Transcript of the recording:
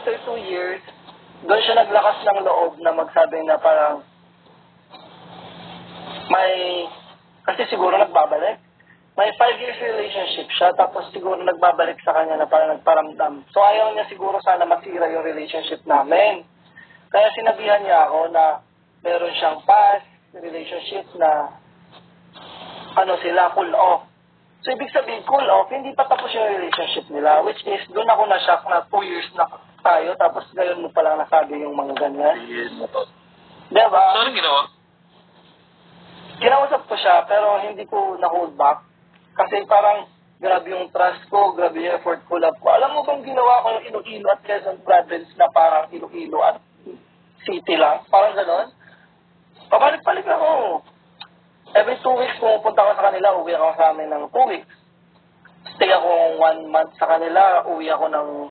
after 2 years, doon siya naglakas ng loob na magsabi na parang kasi siguro nagbabalik. May 5 years relationship siya, tapos siguro nagbabalik sa kanya na parang nagparamdam. So ayaw niya siguro sana masira yung relationship namin. Kaya sinabihan niya ako na meron siyang past relationship na cool off. So ibig sabihin, cool off, hindi pa tapos yung relationship nila, which is doon ako na-shock na 2 years na tayo, tapos ngayon mo palang nasabi yung mga ganyan. Yes. Diba? So, anong ginawa? Kinausap ko siya, pero hindi ko na-hold back. Kasi parang grabe yung trust ko, grabe yung effort ko, love ko. Alam mo bang ginawa ko yung Iloilo at Quezon Province na parang Iloilo at City lang? Parang gano'n. Pabalik-balik ako. Every 2 weeks pumupunta ako sa kanila, uwi ako sa amin ng 2 weeks. Stay ako 1 month sa kanila, uwi ako ng